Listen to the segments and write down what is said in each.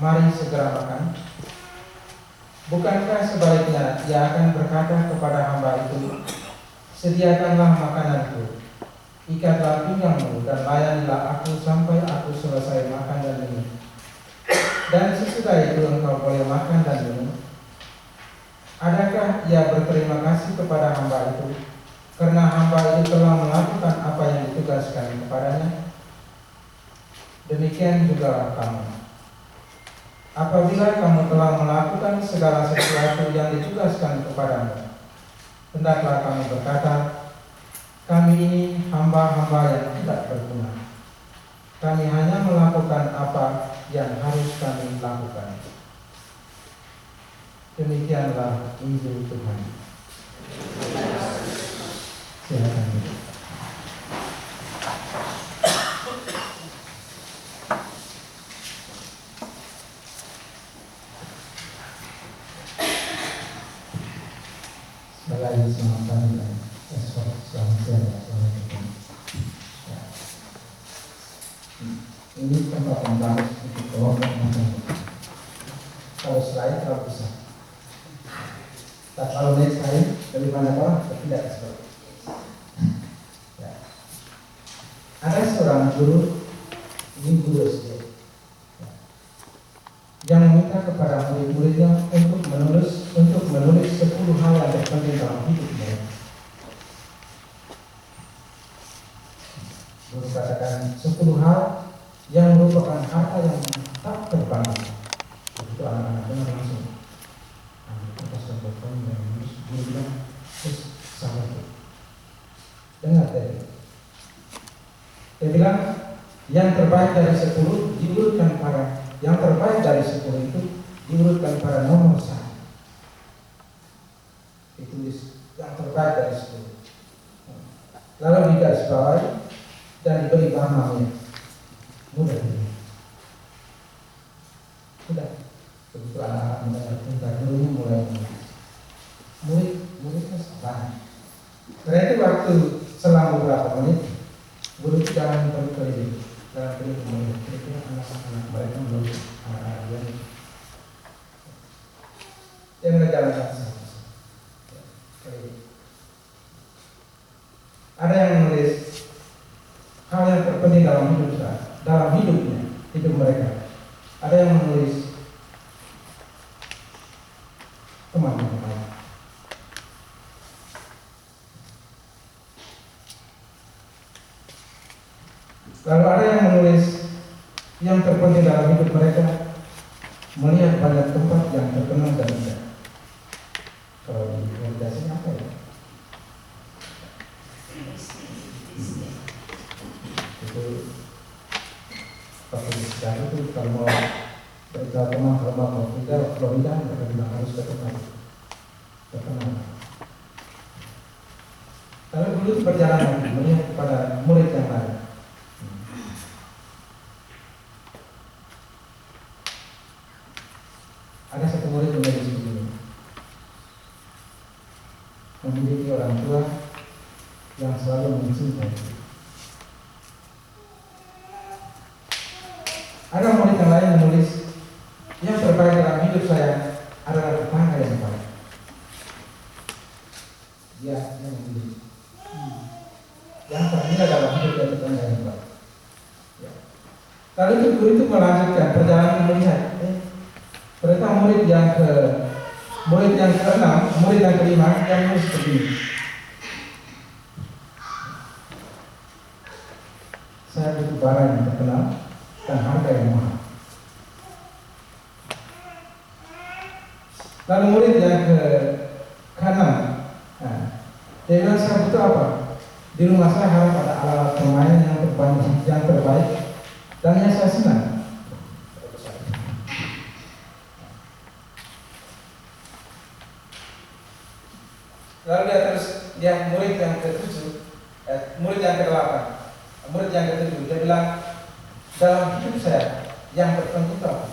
mari segera makan. Bukankah sebaliknya ia akan berkata kepada hamba itu, sediakanlah makananku, ikatlah pinggangmu dan layanilah aku sampai aku selesai makan dan minum. Dan sesudah itu engkau boleh makan dan minum. Adakah ia berterima kasih kepada hamba itu karena hamba itu telah melakukan apa yang ditugaskan kepadanya? Demikian juga kamu. Apabila kamu telah melakukan segala sesuatu yang ditugaskan kepadamu, hendaklah kamu berkata, kami ini hamba-hamba yang tidak berguna. Kami hanya melakukan apa yang harus kami lakukan. Demikianlah Injil Tuhan. Silakan. Selain semangat dan esok selamat siang. Ini tempat tentang untuk kelompok macam. Kalau slide kalau bisa. Tak kalau next slide dari mana orang tidak seperti. Ya. Ada seorang guru, ini guru SD, yang meminta kepada murid-muridnya untuk menulis 10 hal yang terpenting dalam hidup mereka. Guru katakan 10 hal yang merupakan harta yang tak terbatas. Itu anak-anak dengar langsung. Kertas potong dan menulis, dia bilang, terus salah itu. Dengar tadi. Dia bilang, yang terbaik dari 10 diurutkan pada, yang terbaik dari 10 itu diurutkan pada nomor 1. Ditulis yang terbaik dari 10. Lalu digarisbawahi dan diberi warnanya. Mudah ini. Sudah. Begitu anak-anak mendengar perintah gurunya mulai muridnya sabar. Karena itu waktu selang beberapa menit, guru jalan berkeliling dalam keliling kira-kira anak-anak mereka menulis anak-anak dia menjalankan satu. Ada yang menulis hal yang terpenting dalam hidup mereka. Ada yang menulis teman yang baik. Lalu ada yang menulis yang terpenting dalam hidup mereka melihat banyak tempat yang terkenal dan indah. Kalau di organisasi apa ya? Itu pakai sejarah itu kalau mau berita teman kalau mau Florida mereka bilang harus terkenal. Lalu dulu berjalan lagi melihat kepada murid yang lain. Ada satu murid menjadi begini, memiliki orang tua yang selalu mencintai. Ada murid yang lain menulis, yang terbaik dalam hidup saya adalah tetangga yang baik. Dia yang memilih. Yang terakhir dalam hidup dan tetangga yang baik. Ya. Lalu itu guru itu melanjutkan perjalanan melihat. Ternyata murid yang ke-6, murid yang ke-5 yang menulis seperti ini. Saya butuh barang yang terkenal dan harga yang mahal. Lalu murid yang ke-6, dia bilang saya butuh apa? Di rumah saya harus ada alat permainan yang terbaik dan yang saya senang. Lalu dia murid yang ke-7, murid yang ke-8, murid yang ke-7, dia bilang dalam hidup saya yang terpenting itu apa?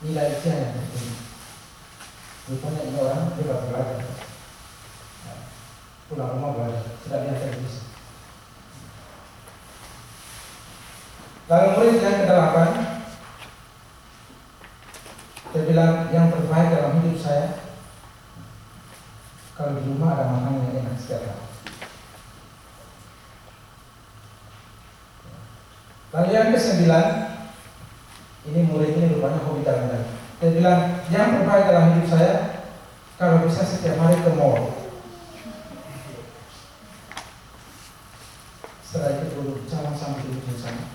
Nilai ujian yang terpenting. Rupanya ini orang dia belajar. Pulang rumah belajar, sudah biasa bisa. Lalu murid yang ke-8, Dia bilang yang terbaik dalam hidup saya kalau di rumah ada makanan yang enak setiap hari. Lalu yang ke-9, ini murid ini rupanya hobi jalan-jalan. Dia bilang yang terbaik dalam hidup saya kalau bisa setiap hari ke mall. Setelah itu duduk jalan sampai duduk di sana.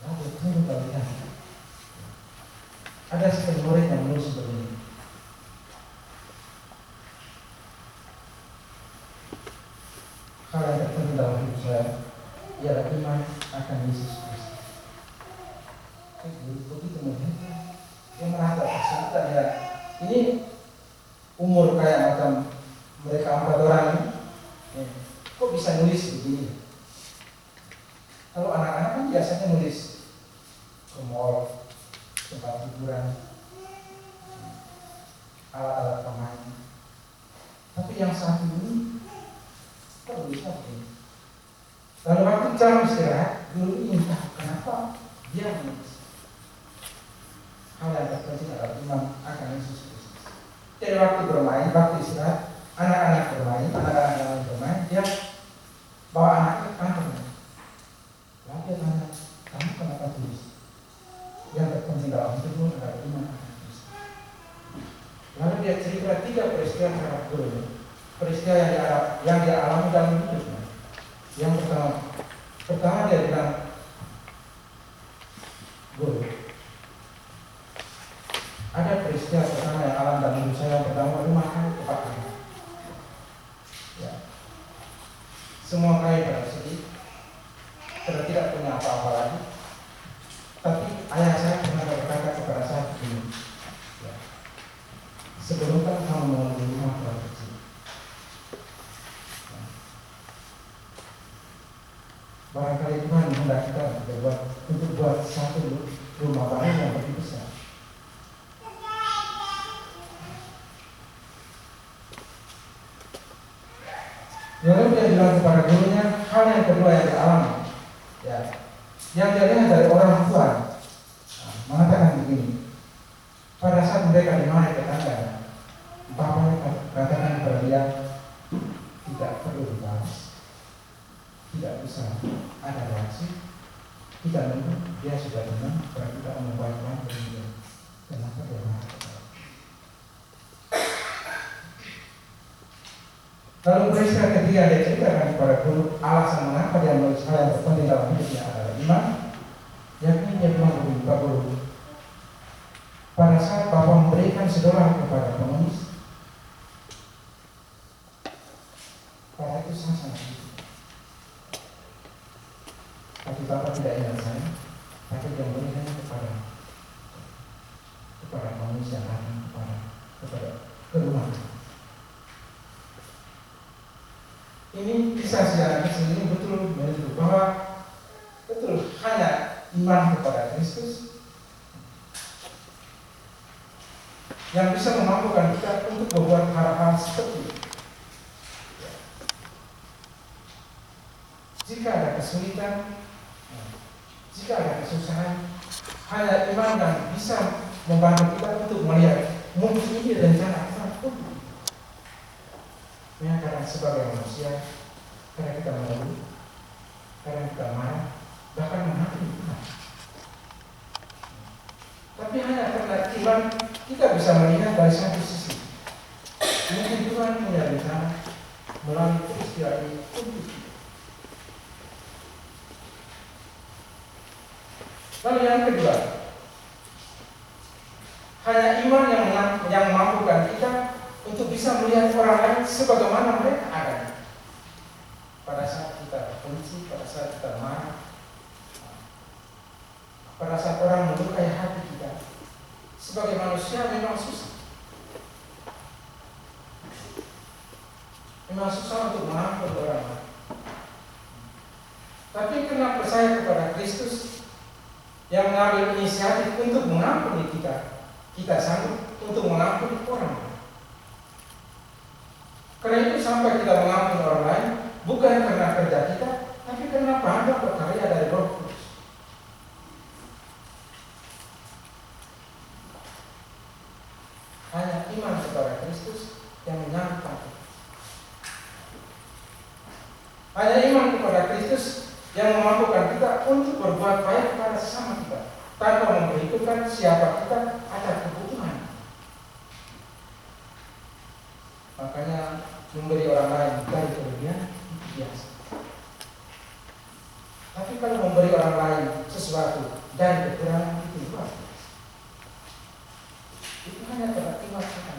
Lalu tunggu kalian. Ada sebagian murid yang menulis seperti ini. Hal yang terpenting dalam hidup saya ialah iman akan Yesus Kristus. Begitu mungkin dia merasa kita lihat ini umur kayak macam mereka 4 orang ini, kok bisa nulis begini? Kalau anak-anak kan biasanya nulis ke mall, tempat hiburan, alat-alat pemain. Tapi yang satu ini kok nulisnya begini? Lalu waktu jam istirahat, guru ini tahu kenapa dia menulis. Hal yang terpenting adalah iman akan Yesus Kristus. Jadi waktu bermain, waktu istirahat, anak-anak bermain, anak-anak yang lain bermain, dia bawa anaknya ke kantornya. Lalu dia tanya, kamu kenapa tulis? Yang terpenting dalam hidupmu adalah iman akan Kristus. Lalu dia cerita 3 peristiwa terhadap gurunya, peristiwa yang dia alami dalam hidupnya. Yang pertama dia bilang, guru, ada peristiwa pertama yang alami dalam hidup saya. Yang pertama itu makan kepakaran. Ya. Semua kaya pada sedih, sudah tidak punya apa-apa lagi. Tapi ayah saya pernah berkata kepada saya begini, ya, sebelum kamu mengambil rumah terlalu kecil, ya, barangkali Tuhan hendak kita berbuat untuk buat satu rumah baru yang lebih besar. Lalu dia bilang kepada gurunya hal yang kedua yang dialami, ya, yang dia lihat dari orang tua, mengatakan begini. Pada saat mereka dimana tetangga, bapaknya katakan kepada dia, tidak perlu dibalas, tidak bisa ada reaksi, tidak menunggu, dia sudah tenang, karena kita membaikkan dia. Kenapa dia marah? Lalu peristiwa ketiga dia ceritakan kepada guru alasan mengapa dia menulis hal yang terpenting dalam hidupnya adalah iman. Yakni dia bilang begini, Pak Guru, pada saat Bapak memberikan $1 kepada pengemis, pada itu saya sangat sedih. Tapi Bapak tidak ingat saya, tapi dia memberikannya kepada pengemis yang datang ke rumah. Ini kisah sejarah ini betul menunjukkan bahwa betul hanya iman kepada Kristus yang bisa memampukan kita untuk membuat hal-hal seperti itu. Jika ada kesulitan, jika ada kesusahan, hanya iman yang bisa membantu kita untuk melihat mungkin ini rencana Tuhan. Ya, karena sebagai manusia, karena kita mengeluh, karena kita marah, bahkan menghakimi Tuhan. Tapi hanya karena iman kita bisa melihat dari satu sisi. Mungkin Tuhan punya rencana melalui peristiwa ini untuk kita. Lalu yang kedua, hanya iman yang mampukan kita untuk bisa melihat orang lain sebagaimana mereka ada. Pada saat kita benci, pada saat kita marah, pada saat orang melukai hati kita, sebagai manusia memang susah. Memang susah untuk mengampuni orang lain. Tapi karena percaya kepada Kristus yang mengambil inisiatif untuk mengampuni kita, kita sanggup untuk mengampuni orang lain. Karena itu sampai kita mengampuni orang lain bukan karena kerja kita, tapi karena Bapa berkarya dari Roh Kudus. Hanya iman kepada Kristus yang memampukan kita untuk berbuat baik kepada sesama kita, tanpa memperhitungkan siapa kita atau kebutuhan. Makanya memberi orang lain dari kelebihan itu biasa. Tapi kalau memberi orang lain sesuatu dari kekurangan itu luar biasa. Itu hanya terdapat kita.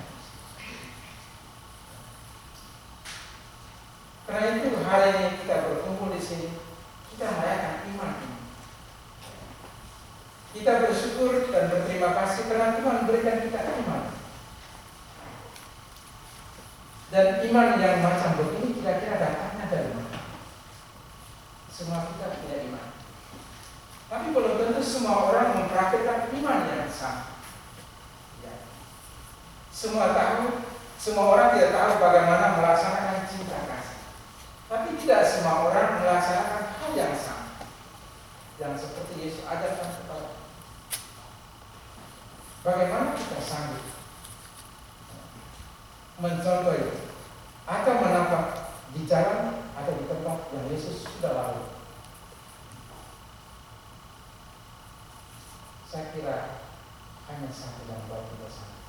Karena itu hari ini kita berkumpul di sini, kita merayakan iman ini. Kita bersyukur dan berterima kasih karena Tuhan berikan kita iman. Dan iman yang macam begini kira-kira datangnya dari mana? Semua kita punya iman. Tapi belum tentu semua orang mempraktikkan iman yang sama. Ya. Semua orang tidak tahu bagaimana melaksanakan cinta kasih. Tapi tidak semua orang melaksanakan hal yang sama, yang seperti Yesus ajarkan kepada. Bagaimana kita sanggup mencontoh atau menampak di jalan atau di tempat yang Yesus sudah lalu? Saya kira hanya satu yang baik kita sanggup,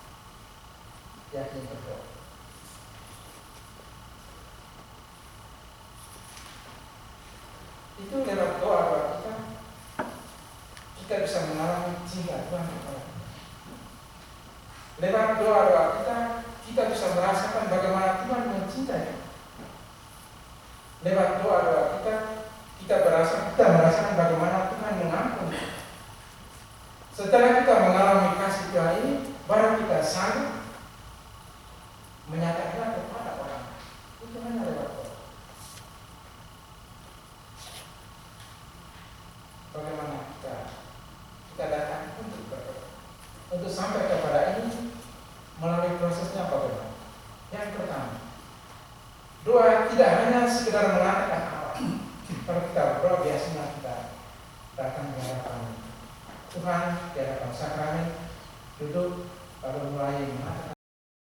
yakni berdoa. Itu lewat doa kita bisa mengalami cinta Tuhan kepada kita. Lewat doa kita bisa merasakan bagaimana Tuhan mencintai. Lewat doa kita merasakan bagaimana Tuhan mengampuni. Setelah kita mengalami kasih Tuhan ini, baru kita sanggup menyatakan kepada orang. Itu hanya lewat doa. Bagaimana kita datang untuk berdoa, untuk sampai kepada ini melalui prosesnya bagaimana? Yang pertama, doa tidak hanya sekedar mengatakan apa. Kalau kita berdoa biasanya kita datang di hadapan Tuhan, di hadapan sakramen, duduk lalu mulai mengatakan